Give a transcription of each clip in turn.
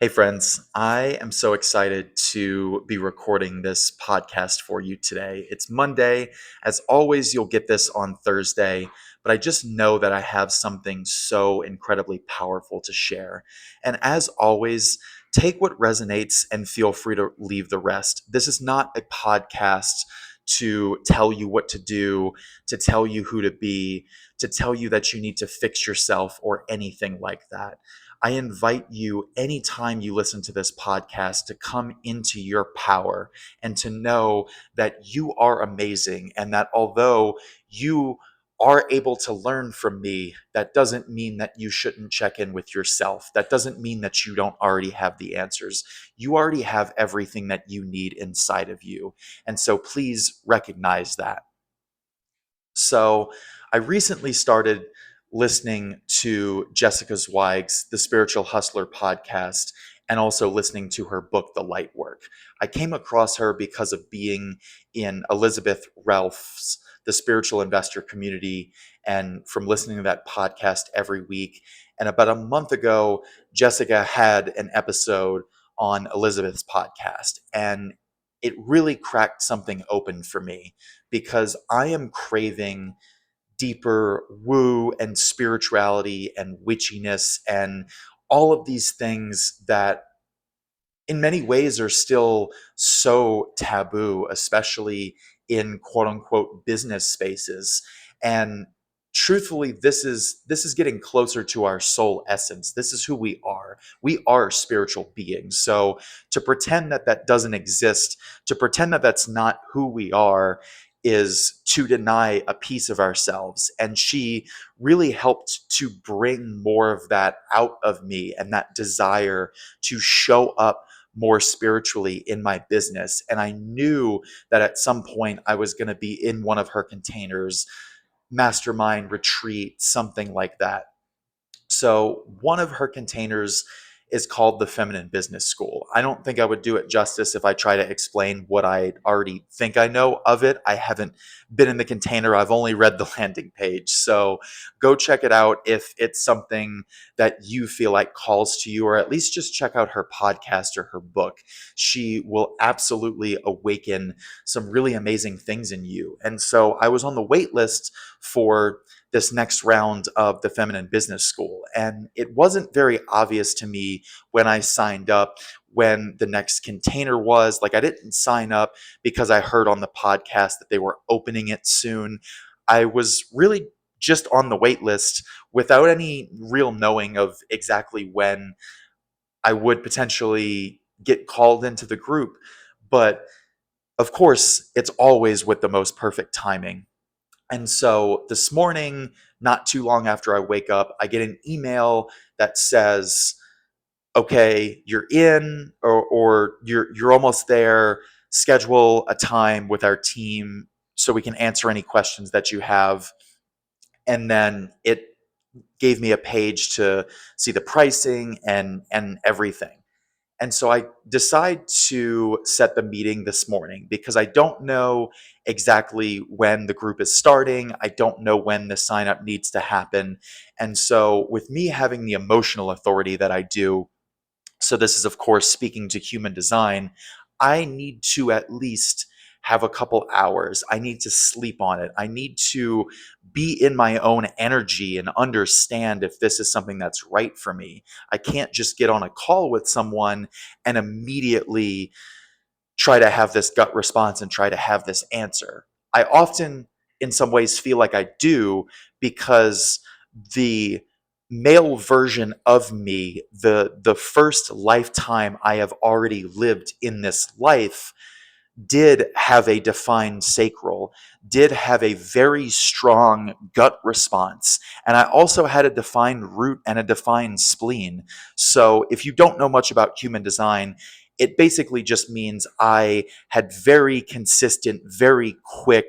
Hey, friends, I am so excited to be recording this podcast for you today. It's Monday. As always, you'll get this on Thursday, but I just know that I have something so incredibly powerful to share. And as always, take what resonates and feel free to leave the rest. This is not a podcast to tell you what to do, to tell you who to be, to tell you that you need to fix yourself or anything like that. I invite you anytime you listen to this podcast to come into your power and to know that you are amazing and that although you are able to learn from me, that doesn't mean that you shouldn't check in with yourself. That doesn't mean that you don't already have the answers. You already have everything that you need inside of you. And so please recognize that. So I recently started listening to Jessica Zweig's The Spiritual Hustler podcast and also listening to her book, The Light Work. I came across her because of being in Elizabeth Ralph's The Spiritual Investor community and from listening to that podcast every week. And about a month ago, Jessica had an episode on Elizabeth's podcast, and it really cracked something open for me because I am craving deeper woo and spirituality and witchiness and all of these things that in many ways are still so taboo, especially in quote unquote business spaces. And truthfully, this is getting closer to our soul essence. This is who we are. We are spiritual beings. So to pretend that that doesn't exist, to pretend that that's not who we are, is to deny a piece of ourselves. And she really helped to bring more of that out of me and that desire to show up more spiritually in my business. And I knew that at some point I was going to be in one of her containers, mastermind retreat, something like that. So one of her containers is called the Feminine Business School. I don't think I would do it justice if I try to explain what I already think I know of it. I haven't been in the container. I've only read the landing page. So go check it out if it's something that you feel like calls to you, or at least just check out her podcast or her book. She will absolutely awaken some really amazing things in you. And so I was on the wait list for this next round of the Feminine Business School. And it wasn't very obvious to me when I signed up when the next container was. Like, I didn't sign up because I heard on the podcast that they were opening it soon. I was really just on the wait list without any real knowing of exactly when I would potentially get called into the group. But of course, it's always with the most perfect timing. And so this morning, not too long after I wake up, I get an email that says, okay, you're in, or you're almost there. Schedule a time with our team so we can answer any questions that you have. And then it gave me a page to see the pricing and everything. And so I decide to set the meeting this morning because I don't know exactly when the group is starting. I don't know when the sign up needs to happen. And so, with me having the emotional authority that I do, so this is, of course, speaking to human design, I need to at least have a couple hours. I need to sleep on it. I need to be in my own energy and understand if this is something that's right for me. I can't just get on a call with someone and immediately try to have this gut response and try to have this answer. I often, in some ways, feel like I do because the male version of me, the first lifetime I have already lived in this life, did have a defined sacral, did have a very strong gut response. And I also had a defined root and a defined spleen. So if you don't know much about human design, it basically just means I had very consistent, very quick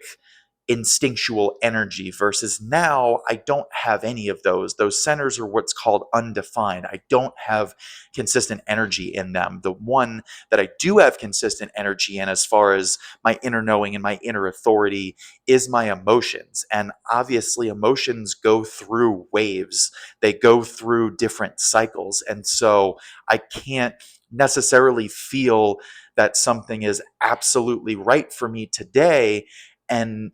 instinctual energy versus now I don't have any of those. Those centers are what's called undefined. I don't have consistent energy in them. The one that I do have consistent energy in, as far as my inner knowing and my inner authority, is my emotions. And obviously, emotions go through waves, they go through different cycles. And so I can't necessarily feel that something is absolutely right for me today. And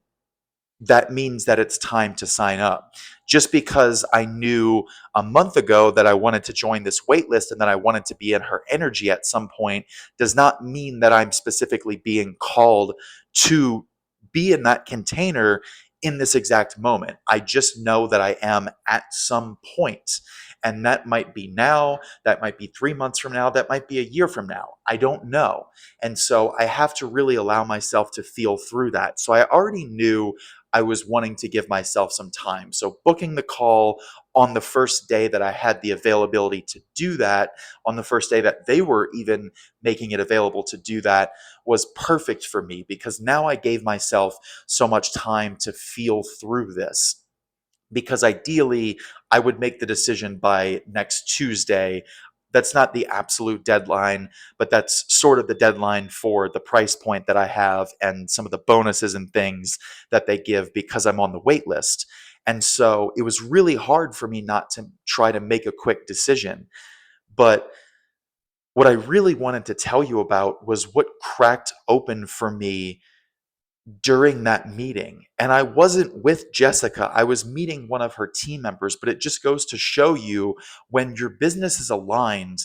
that means that it's time to sign up. Just because I knew a month ago that I wanted to join this wait list and that I wanted to be in her energy at some point does not mean that I'm specifically being called to be in that container in this exact moment. I just know that I am at some point. And that might be now, that might be 3 months from now, that might be a year from now. I don't know. And so I have to really allow myself to feel through that. So I already knew I was wanting to give myself some time. So booking the call on the first day that I had the availability to do that, on the first day that they were even making it available to do that, was perfect for me because now I gave myself so much time to feel through this. Because ideally, I would make the decision by next Tuesday. That's not the absolute deadline, but that's sort of the deadline for the price point that I have and some of the bonuses and things that they give because I'm on the wait list. And so it was really hard for me not to try to make a quick decision. But what I really wanted to tell you about was what cracked open for me during that meeting. And I wasn't with Jessica, I was meeting one of her team members, but it just goes to show you, when your business is aligned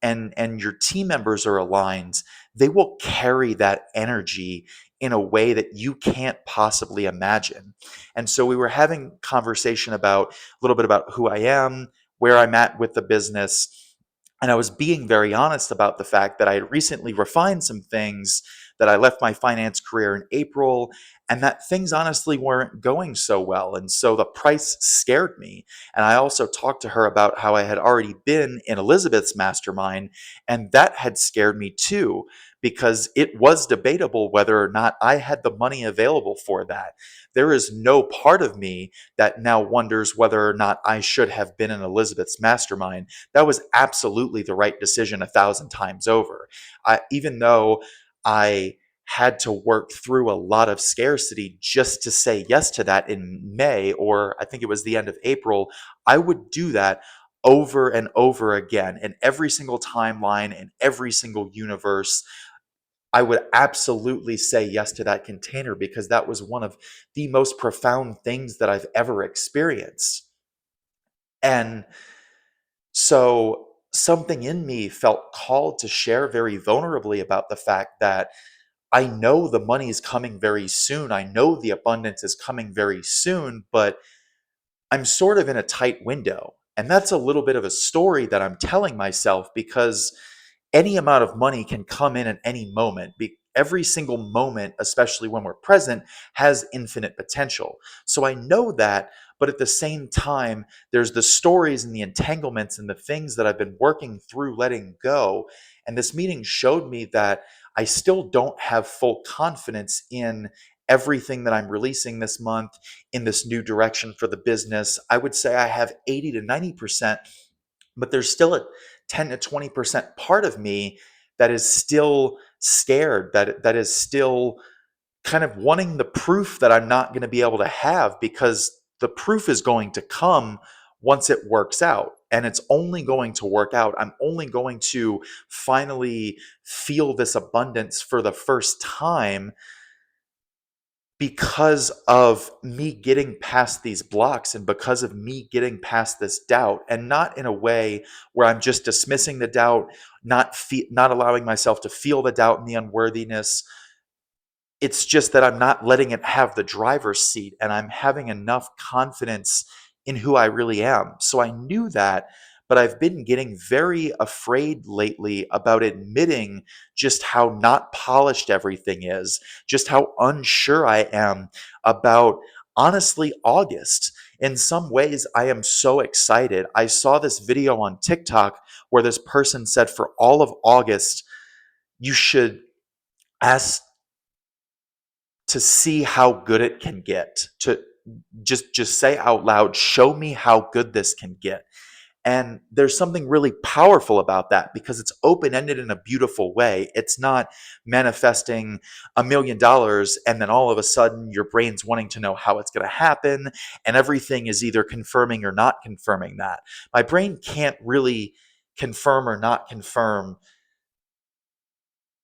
and your team members are aligned, they will carry that energy in a way that you can't possibly imagine. And so we were having conversation about a little bit about who I am, where I'm at with the business, and I was being very honest about the fact that I had recently refined some things, that I left my finance career in April, and that things honestly weren't going so well. And so the price scared me. And I also talked to her about how I had already been in Elizabeth's mastermind, and that had scared me too, because it was debatable whether or not I had the money available for that. There is no part of me that now wonders whether or not I should have been in Elizabeth's mastermind. That was absolutely the right decision 1,000 times over. Even though I had to work through a lot of scarcity just to say yes to that in May, or I think it was the end of April, I would do that over and over again in every single timeline, in every single universe. I would absolutely say yes to that container because that was one of the most profound things that I've ever experienced. And so something in me felt called to share very vulnerably about the fact that I know the money is coming very soon. I know the abundance is coming very soon, but I'm sort of in a tight window. And that's a little bit of a story that I'm telling myself because any amount of money can come in at any moment. Every single moment, especially when we're present, has infinite potential. So I know that, but at the same time, there's the stories and the entanglements and the things that I've been working through letting go. And this meeting showed me that I still don't have full confidence in everything that I'm releasing this month in this new direction for the business. I would say I have 80 to 90%, but there's still a 10 to 20% part of me that is still scared, that is still kind of wanting the proof that I'm not going to be able to have, because the proof is going to come once it works out. And it's only going to work out. I'm only going to finally feel this abundance for the first time because of me getting past these blocks and because of me getting past this doubt, and not in a way where I'm just dismissing the doubt, not allowing myself to feel the doubt and the unworthiness. It's just that I'm not letting it have the driver's seat, and I'm having enough confidence in who I really am. So I knew that, but I've been getting very afraid lately about admitting just how not polished everything is, just how unsure I am about, honestly, August. In some ways, I am so excited. I saw this video on TikTok where this person said for all of August, you should ask to see how good it can get, to just say out loud, show me how good this can get. And there's something really powerful about that because it's open ended in a beautiful way. It's not manifesting $1 million and then all of a sudden your brain's wanting to know how it's going to happen. And everything is either confirming or not confirming that. My brain can't really confirm or not confirm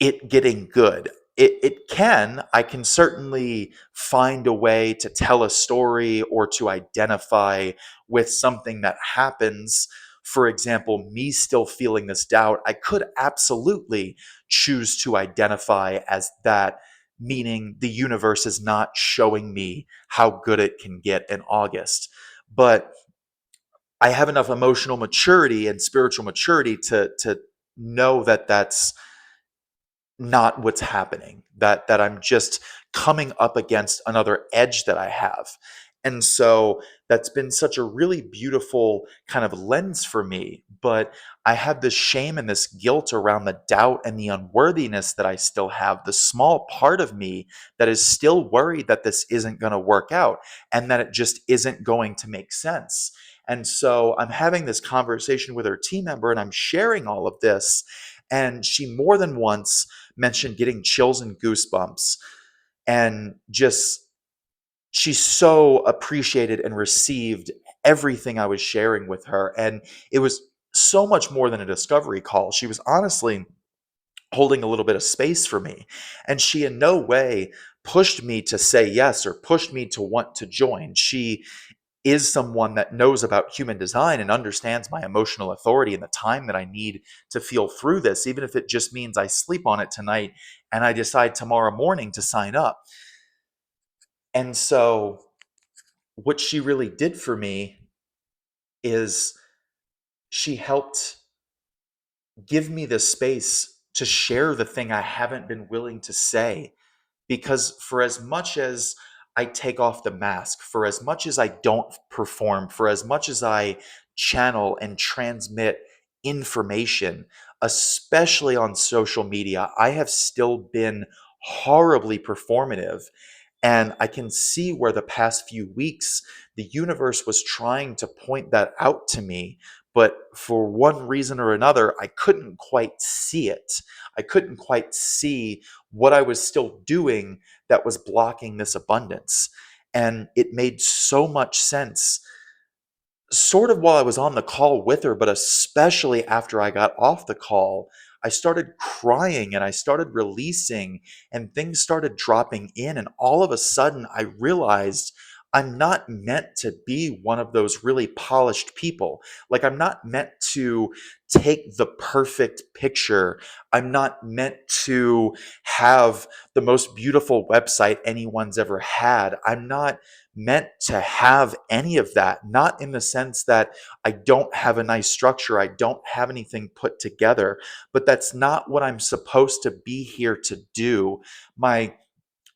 it getting good. It can. I can certainly find a way to tell a story or to identify with something that happens. For example, me still feeling this doubt, I could absolutely choose to identify as that, meaning the universe is not showing me how good it can get in August. But I have enough emotional maturity and spiritual maturity to know that that's not what's happening, that I'm just coming up against another edge that I have. And so that's been such a really beautiful kind of lens for me. But I have this shame and this guilt around the doubt and the unworthiness that I still have, the small part of me that is still worried that this isn't going to work out and that it just isn't going to make sense. And so I'm having this conversation with her team member and I'm sharing all of this. And she more than once mentioned getting chills and goosebumps, and just she so appreciated and received everything I was sharing with her. And it was so much more than a discovery call. She was honestly holding a little bit of space for me. And she in no way pushed me to say yes or pushed me to want to join. She is someone that knows about human design and understands my emotional authority and the time that I need to feel through this, even if it just means I sleep on it tonight and I decide tomorrow morning to sign up. And so, what she really did for me is she helped give me the space to share the thing I haven't been willing to say. Because for as much as I take off the mask, for as much as I don't perform, for as much as I channel and transmit information, especially on social media, I have still been horribly performative. And I can see where the past few weeks, the universe was trying to point that out to me. But for one reason or another, I couldn't quite see it. I couldn't quite see what I was still doing that was blocking this abundance. And it made so much sense sort of while I was on the call with her, but especially after I got off the call, I started crying and I started releasing and things started dropping in. And all of a sudden, I realized I'm not meant to be one of those really polished people. Like, I'm not meant to take the perfect picture. I'm not meant to have the most beautiful website anyone's ever had. I'm not meant to have any of that, not in the sense that I don't have a nice structure, I don't have anything put together, but that's not what I'm supposed to be here to do. My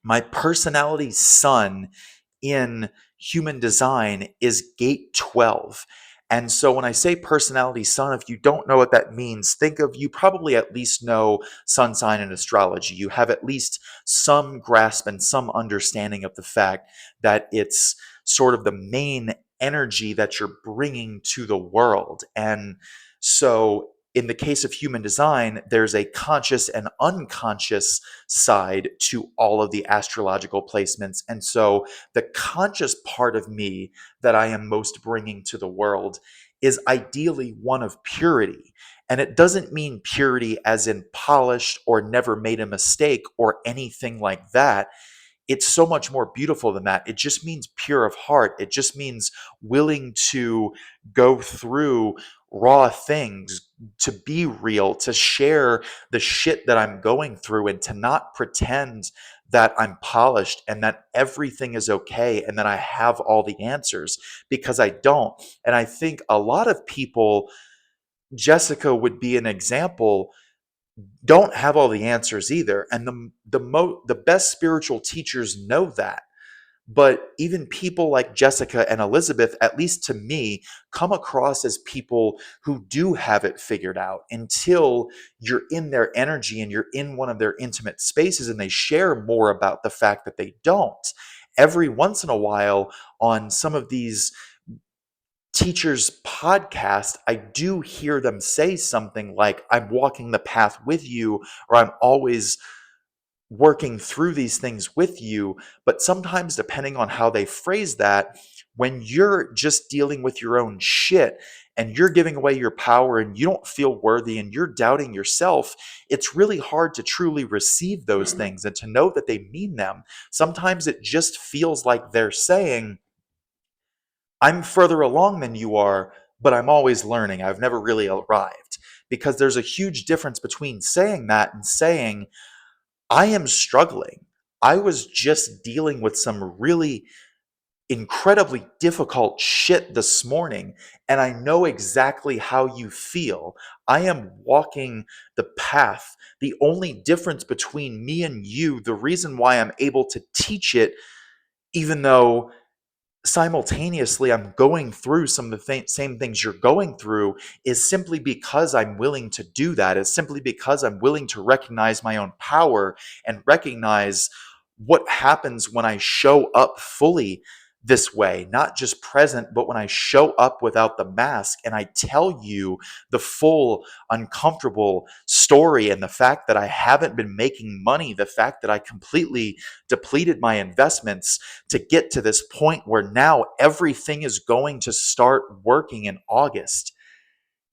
my personality sun in human design is gate 12. And so when I say personality sun, if you don't know what that means, think of, you probably at least know sun sign and astrology. You have at least some grasp and some understanding of the fact that it's sort of the main energy that you're bringing to the world. And so in the case of human design, there's a conscious and unconscious side to all of the astrological placements. And so the conscious part of me that I am most bringing to the world is ideally one of purity. And it doesn't mean purity as in polished or never made a mistake or anything like that. It's so much more beautiful than that. It just means pure of heart. It just means willing to go through raw things, to be real, to share the shit that I'm going through, and to not pretend that I'm polished and that everything is okay and that I have all the answers, because I don't. And I think a lot of people, Jessica would be an example, don't have all the answers either. And the best spiritual teachers know that. But even people like Jessica and Elizabeth, at least to me, come across as people who do have it figured out until you're in their energy and you're in one of their intimate spaces and they share more about the fact that they don't. Every once in a while, on some of these teachers' podcasts, I do hear them say something like, I'm walking the path with you, or I'm always working through these things with you. But sometimes, depending on how they phrase that, when you're just dealing with your own shit and you're giving away your power and you don't feel worthy and you're doubting yourself, it's really hard to truly receive those things and to know that they mean them. Sometimes it just feels like they're saying, I'm further along than you are, but I'm always learning. I've never really arrived. Because there's a huge difference between saying that and saying, I am struggling. I was just dealing with some really incredibly difficult shit this morning, and I know exactly how you feel. I am walking the path. The only difference between me and you, the reason why I'm able to teach it, even though simultaneously I'm going through some of the same things you're going through, is simply because I'm willing to do that. It's simply because I'm willing to recognize my own power and recognize what happens when I show up fully this way, not just present, but when I show up without the mask and I tell you the full uncomfortable story, and the fact that I haven't been making money, the fact that I completely depleted my investments to get to this point where now everything is going to start working in August.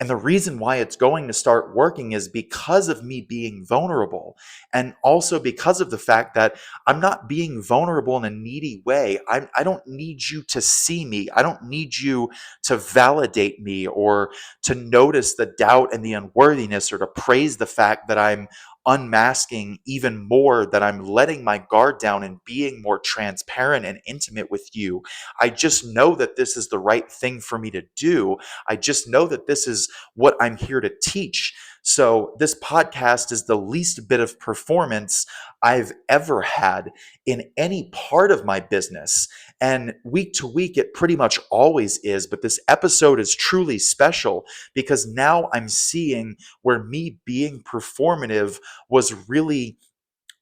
And the reason why it's going to start working is because of me being vulnerable. And also because of the fact that I'm not being vulnerable in a needy way. I don't need you to see me. I don't need you to validate me or to notice the doubt and the unworthiness or to praise the fact that I'm unmasking even more, that I'm letting my guard down and being more transparent and intimate with you. I just know that this is the right thing for me to do. I just know that this is what I'm here to teach. So, this podcast is the least bit of performance I've ever had in any part of my business. And week to week, it pretty much always is. But this episode is truly special because now I'm seeing where me being performative was really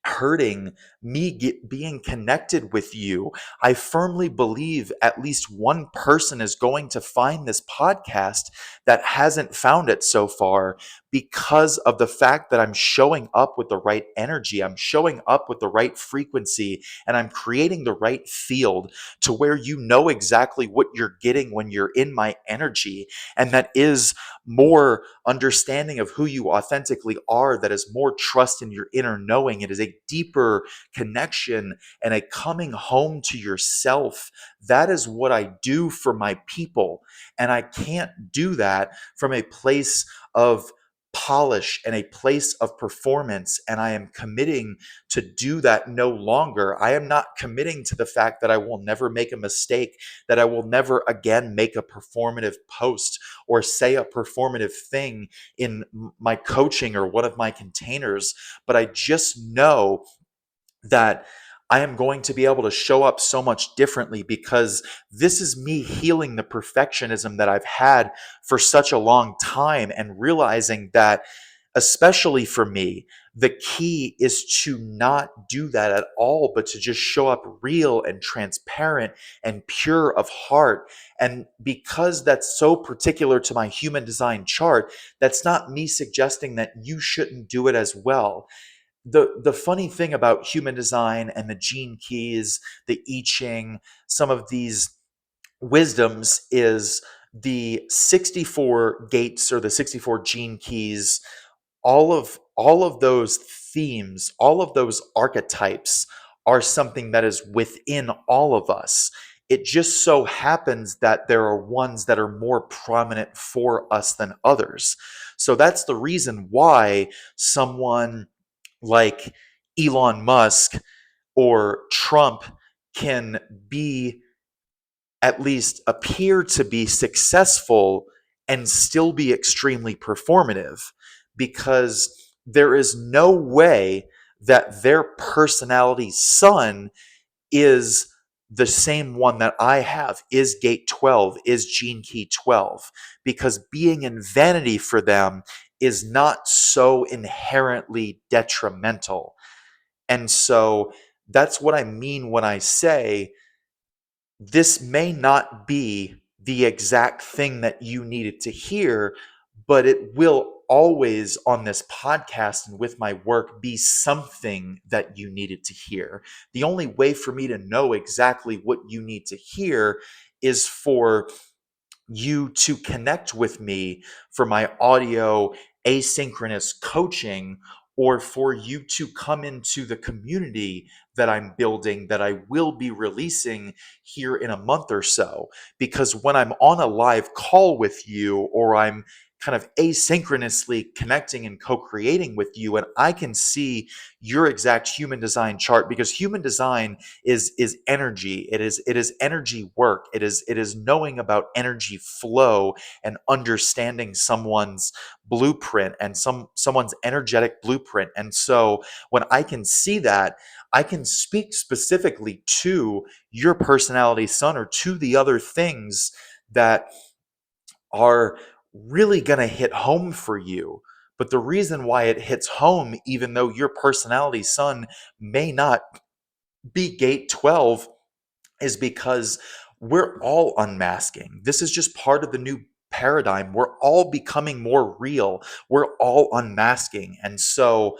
hurting me being connected with you. I firmly believe at least one person is going to find this podcast that hasn't found it so far because of the fact that I'm showing up with the right energy. I'm showing up with the right frequency and I'm creating the right field to where you know exactly what you're getting when you're in my energy. And that is more understanding of who you authentically are, that is more trust in your inner knowing. It is a deeper connection and a coming home to yourself. That is what I do for my people. And I can't do that from a place of polish and a place of performance. And I am committing to do that no longer. I am not committing to the fact that I will never make a mistake, that I will never again make a performative post or say a performative thing in my coaching or one of my containers. But I just know that I am going to be able to show up so much differently because this is me healing the perfectionism that I've had for such a long time and realizing that, especially for me, the key is to not do that at all, but to just show up real and transparent and pure of heart. And because that's so particular to my human design chart, that's not me suggesting that you shouldn't do it as well. The funny thing about human design and the gene keys, the I Ching, some of these wisdoms is the 64 gates or the 64 gene keys. All of those themes, all of those archetypes are something that is within all of us. It just so happens that there are ones that are more prominent for us than others. So that's the reason why someone like Elon Musk or Trump can be, at least appear to be, successful and still be extremely performative, because there is no way that their personality sun is the same one that I have is gate 12, is gene key 12, because being in vanity for them is not so inherently detrimental. And so that's what I mean when I say this may not be the exact thing that you needed to hear, but it will always on this podcast and with my work be something that you needed to hear. The only way for me to know exactly what you need to hear is for you to connect with me for my audio asynchronous coaching, or for you to come into the community that I'm building that I will be releasing here in a month or so. Because when I'm on a live call with you, or I'm kind of asynchronously connecting and co-creating with you, and I can see your exact human design chart, because human design is energy. It is energy work. It is knowing about energy flow and understanding someone's blueprint and someone's energetic blueprint. And so when I can see that, I can speak specifically to your personality sun, or to the other things that are really going to hit home for you. But the reason why it hits home, even though your personality sun may not be gate 12, is because we're all unmasking. This is just part of the new paradigm. We're all becoming more real. We're all unmasking. And so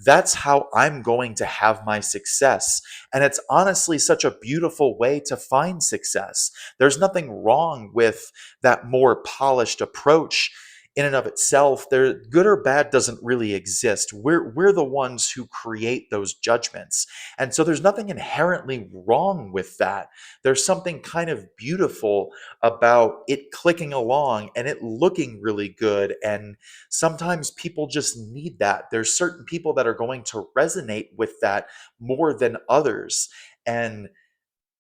that's how I'm going to have my success. And it's honestly such a beautiful way to find success. There's nothing wrong with that more polished approach in and of itself. There, good or bad doesn't really exist. We're the ones who create those judgments. And so there's nothing inherently wrong with that. There's something kind of beautiful about it clicking along and it looking really good. And sometimes people just need that. There's certain people that are going to resonate with that more than others. And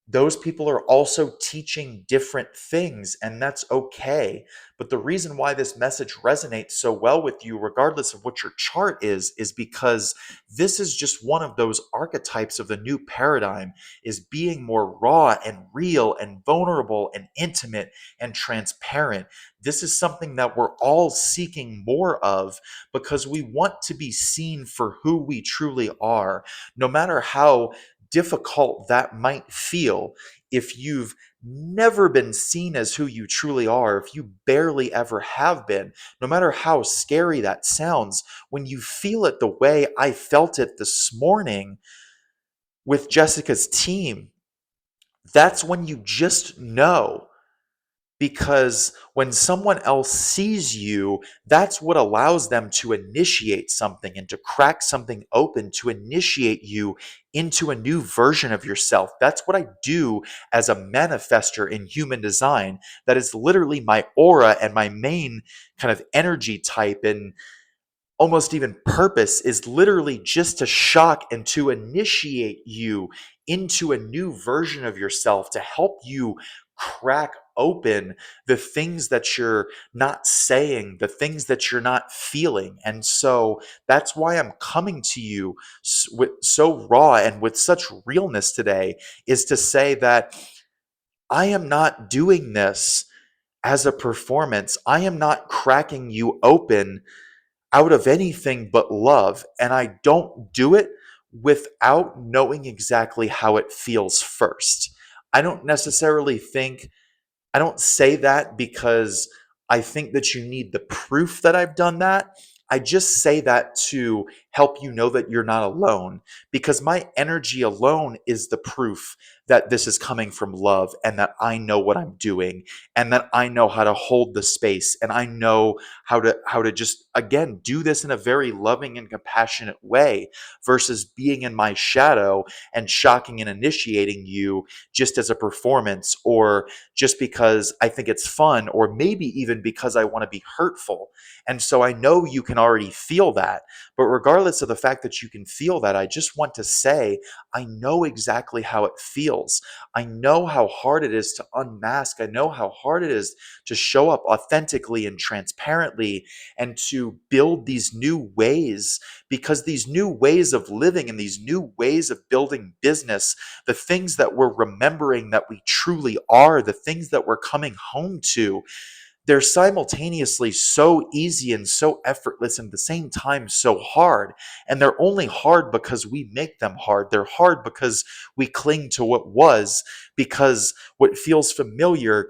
those people are also teaching different things, and that's okay. But the reason why this message resonates so well with you, regardless of what your chart is because this is just one of those archetypes of the new paradigm, is being more raw and real and vulnerable and intimate and transparent. This is something that we're all seeking more of, because we want to be seen for who we truly are, no matter how difficult that might feel. If you've never been seen as who you truly are, if you barely ever have been, no matter how scary that sounds, when you feel it the way I felt it this morning with Jessica's team, that's when you just know. Because when someone else sees you, that's what allows them to initiate something and to crack something open, to initiate you into a new version of yourself. That's what I do as a manifester in human design. That is literally my aura and my main kind of energy type. And almost even purpose is literally just to shock and to initiate you into a new version of yourself, to help you crack open the things that you're not saying, the things that you're not feeling. And so that's why I'm coming to you with so raw and with such realness today, is to say that I am not doing this as a performance. I am not cracking you open out of anything but love. And I don't do it without knowing exactly how it feels first. I don't necessarily think I don't say that because I think that you need the proof that I've done that. I just say that to help you know that you're not alone, because my energy alone is the proof that this is coming from love, and that I know what I'm doing, and that I know how to hold the space, and I know how to just again do this in a very loving and compassionate way, versus being in my shadow and shocking and initiating you just as a performance, or just because I think it's fun, or maybe even because I want to be hurtful. And so I know you can already feel that. But regardless regardless of the fact that you can feel that, I just want to say, I know exactly how it feels. I know how hard it is to unmask. I know how hard it is to show up authentically and transparently and to build these new ways, because these new ways of living and these new ways of building business, the things that we're remembering that we truly are, the things that we're coming home to, they're simultaneously so easy and so effortless and at the same time so hard. And they're only hard because we make them hard. They're hard because we cling to what was, because what feels familiar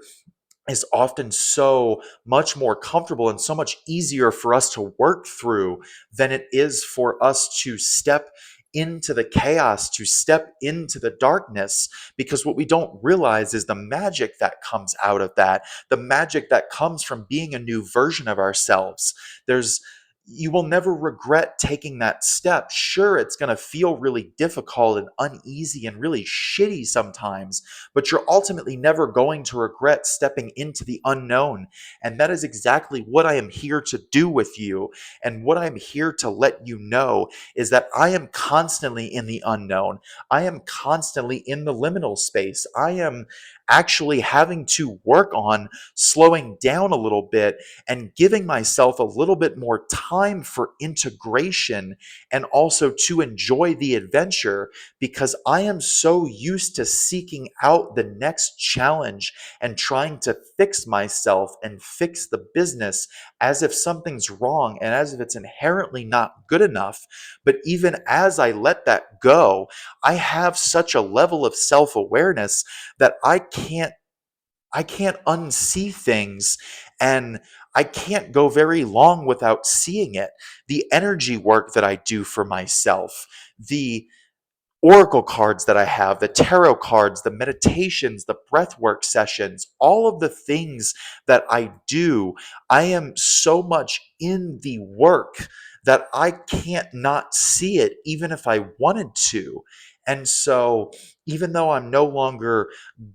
is often so much more comfortable and so much easier for us to work through than it is for us to step into the chaos, to step into the darkness. Because what we don't realize is the magic that comes out of that, the magic that comes from being a new version of ourselves. There's You will never regret taking that step. Sure, it's going to feel really difficult and uneasy and really shitty sometimes, but you're ultimately never going to regret stepping into the unknown. And that is exactly what I am here to do with you. And what I'm here to let you know is that I am constantly in the unknown. I am constantly in the liminal space. I am actually having to work on slowing down a little bit and giving myself a little bit more time for integration and also to enjoy the adventure, because I am so used to seeking out the next challenge and trying to fix myself and fix the business as if something's wrong and as if it's inherently not good enough. But even as I let that go, I have such a level of self-awareness that I can't unsee things, and I can't go very long without seeing it. The energy work that I do for myself, the oracle cards that I have, the tarot cards, the meditations, the breathwork sessions, all of the things that I do, I am so much in the work that I can't not see it even if I wanted to. And so, even though I'm no longer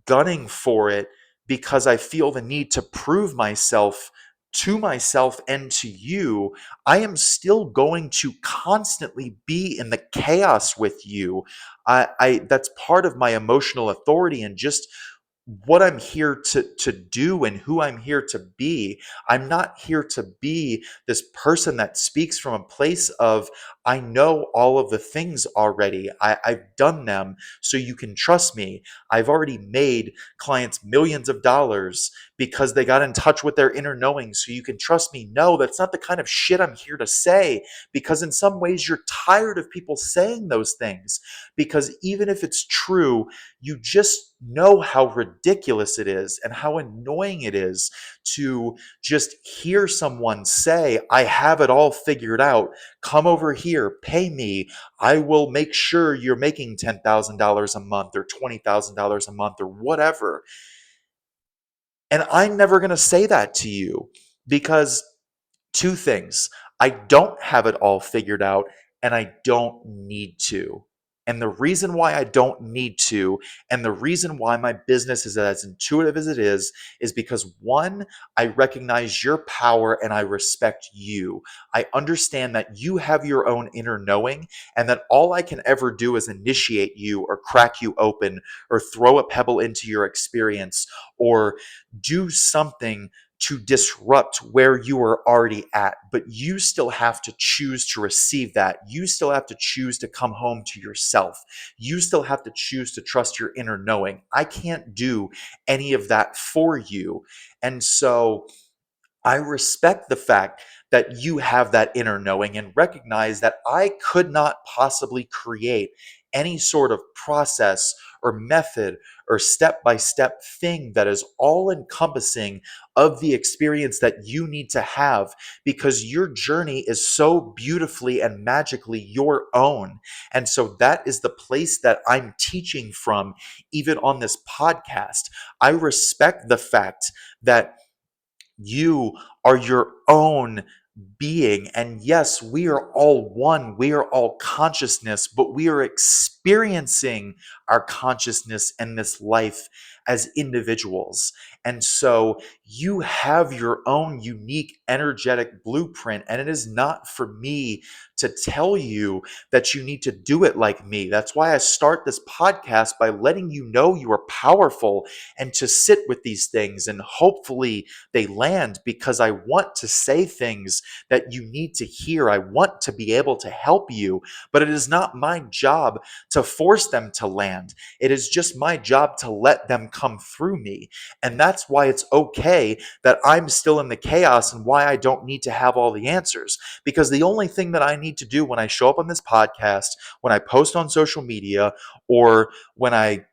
gunning for it because I feel the need to prove myself to myself and to you, I am still going to constantly be in the chaos with you. I That's part of my emotional authority and just what I'm here to do and who I'm here to be. I'm not here to be this person that speaks from a place of, I know all of the things already. I've done them, so you can trust me. I've already made clients millions of dollars because they got in touch with their inner knowing, so you can trust me. No, that's not the kind of shit I'm here to say, because in some ways you're tired of people saying those things. Because even if it's true, you just know how ridiculous it is and how annoying it is to just hear someone say, I have it all figured out. Come over here, pay me. I will make sure you're making $10,000 a month or $20,000 a month or whatever. And I'm never going to say that to you, because two things: I don't have it all figured out, and I don't need to. And the reason why I don't need to, and the reason why my business is as intuitive as it is because one, I recognize your power and I respect you. I understand that you have your own inner knowing, and that all I can ever do is initiate you or crack you open or throw a pebble into your experience or do something to disrupt where you are already at. But you still have to choose to receive that. You still have to choose to come home to yourself. You still have to choose to trust your inner knowing. I can't do any of that for you. And so I respect the fact that you have that inner knowing and recognize that I could not possibly create any sort of process or method or step by step thing that is all encompassing of the experience that you need to have, because your journey is so beautifully and magically your own. And so that is the place that I'm teaching from, even on this podcast. I respect the fact that you are your own being. And yes, we are all one. We are all consciousness, but we are experiencing our consciousness in this life as individuals. And so You have your own unique energetic blueprint, and it is not for me to tell you that you need to do it like me. That's why I start this podcast by letting you know you are powerful and to sit with these things, and hopefully they land, because I want to say things that you need to hear. I want to be able to help you, but it is not my job to force them to land. It is just my job to let them come through me. And that's why it's okay that I'm still in the chaos, and why I don't need to have all the answers. Because the only thing that I need to do when I show up on this podcast, when I post on social media, or when I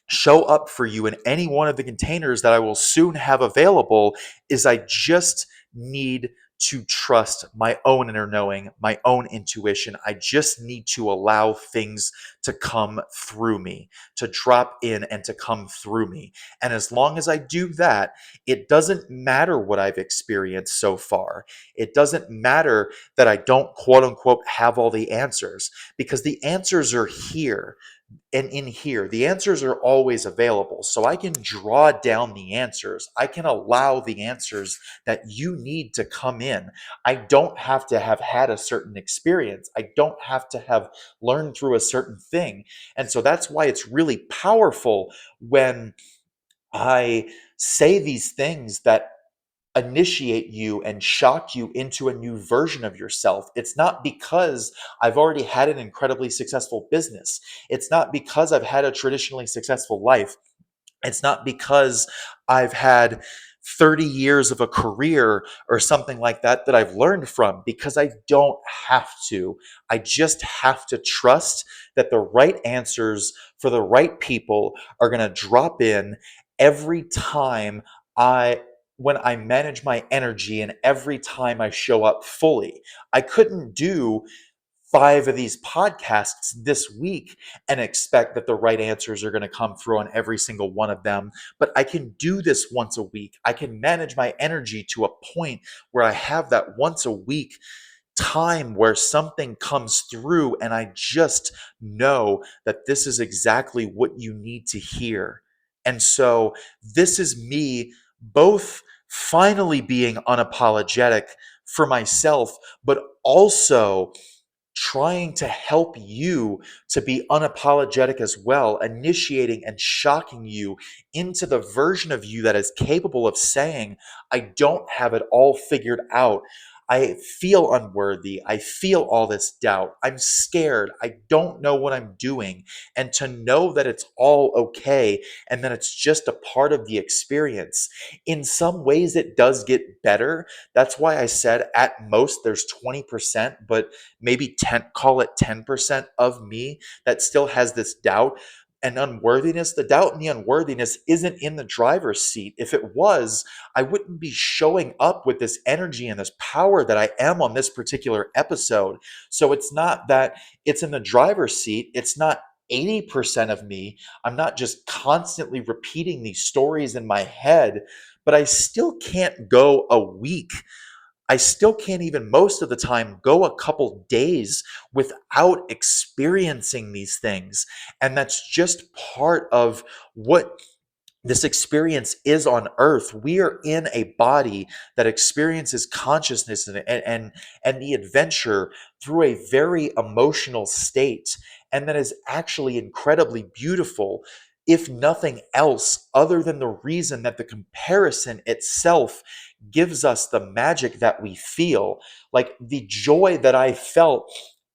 show up for you in any one of the containers that I will soon have available, is I just need to trust my own inner knowing, my own intuition. I just need to allow things to come through me, to drop in and to come through me. And as long as I do that, it doesn't matter what I've experienced so far. It doesn't matter that I don't quote unquote have all the answers, because the answers are here. And in here, the answers are always available. So I can draw down the answers. I can allow the answers that you need to come in. I don't have to have had a certain experience. I don't have to have learned through a certain thing. And so that's why it's really powerful when I say these things that initiate you and shock you into a new version of yourself. It's not because I've already had an incredibly successful business. It's not because I've had a traditionally successful life. It's not because I've had 30 years of a career or something like that that I've learned from, because I don't have to. I just have to trust that the right answers for the right people are going to drop in every time I when I manage my energy, and every time I show up fully. I couldn't do 5 of these podcasts this week and expect that the right answers are going to come through on every single one of them. But I can do this once a week. I can manage my energy to a point where I have that once a week time where something comes through, and I just know that this is exactly what you need to hear. And so this is me both finally being unapologetic for myself, but also trying to help you to be unapologetic as well, initiating and shocking you into the version of you that is capable of saying, I don't have it all figured out. I feel unworthy. I feel all this doubt. I'm scared. I don't know what I'm doing. And to know that it's all okay, and that it's just a part of the experience. In some ways, it does get better. That's why I said at most there's 20%, but maybe 10, call it 10% of me that still has this doubt and unworthiness. The doubt and the unworthiness isn't in the driver's seat. If it was, I wouldn't be showing up with this energy and this power that I am on this particular episode. So it's not that it's in the driver's seat. It's not 80% of me. I'm not just constantly repeating these stories in my head, but I still can't go a week. I still can't even most of the time go a couple days without experiencing these things. And that's just part of what this experience is on earth. We are in a body that experiences consciousness and the adventure through a very emotional state, and that is actually incredibly beautiful, if nothing else, other than the reason that the comparison itself gives us the magic that we feel. Like the joy that I felt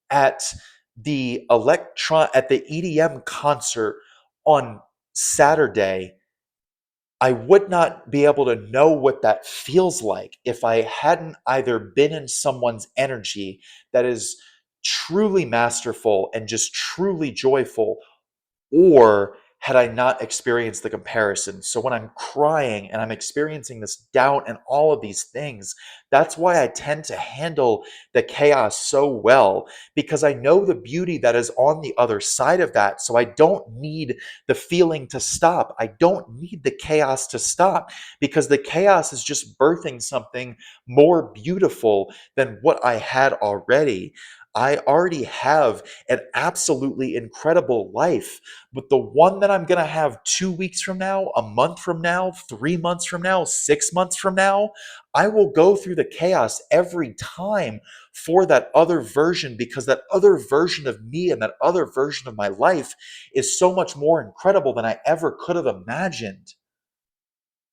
at the EDM concert on Saturday, I would not be able to know what that feels like if I hadn't either been in someone's energy that is truly masterful and just truly joyful, or had I not experienced the comparison. So when I'm crying and I'm experiencing this doubt and all of these things, that's why I tend to handle the chaos so well, because I know the beauty that is on the other side of that. So I don't need the feeling to stop. I don't need the chaos to stop, because the chaos is just birthing something more beautiful than what I had already. I already have an absolutely incredible life. But the one that I'm going to have 2 weeks from now, a month from now, 3 months from now, 6 months from now, I will go through the chaos every time for that other version, because that other version of me and that other version of my life is so much more incredible than I ever could have imagined.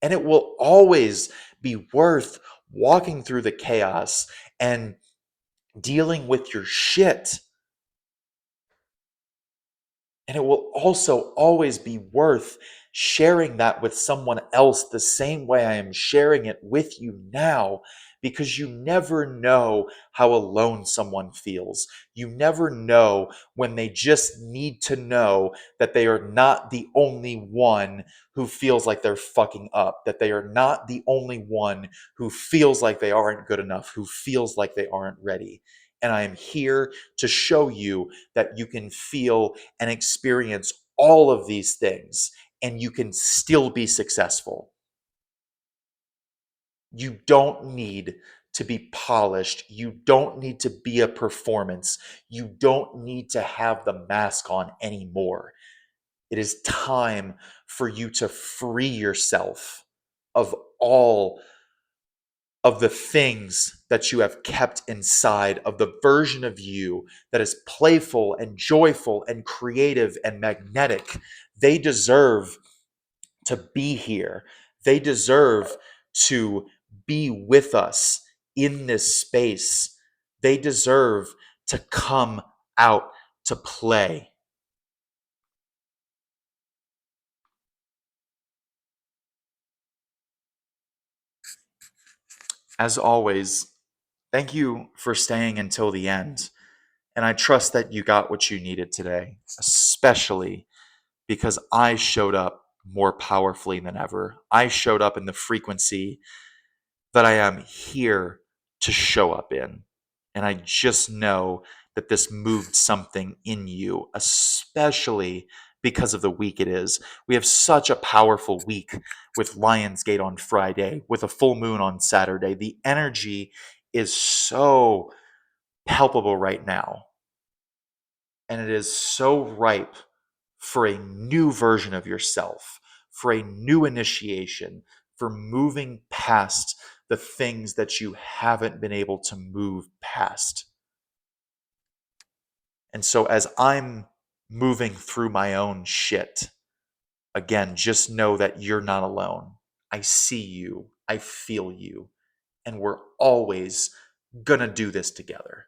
And it will always be worth walking through the chaos and dealing with your shit. And it will also always be worth sharing that with someone else the same way I am sharing it with you now, because you never know how alone someone feels. You never know when they just need to know that they are not the only one who feels like they're fucking up, that they are not the only one who feels like they aren't good enough, who feels like they aren't ready. And I am here to show you that you can feel and experience all of these things and you can still be successful. You don't need to be polished. You don't need to be a performance. You don't need to have the mask on anymore. It is time for you to free yourself of all of the things that you have kept inside of the version of you that is playful and joyful and creative and magnetic. They deserve to be here. They deserve to be with us in this space. They deserve to come out to play. As always, thank you for staying until the end. And I trust that you got what you needed today, especially because I showed up more powerfully than ever. I showed up in the frequency that I am here to show up in. And I just know that this moved something in you, especially because of the week it is. We have such a powerful week with Lionsgate on Friday, with a full moon on Saturday. The energy is so palpable right now. And it is so ripe for a new version of yourself, for a new initiation, for moving past the things that you haven't been able to move past. And so, as I'm moving through my own shit, again, just know that you're not alone. I see you, I feel you, and we're always gonna do this together.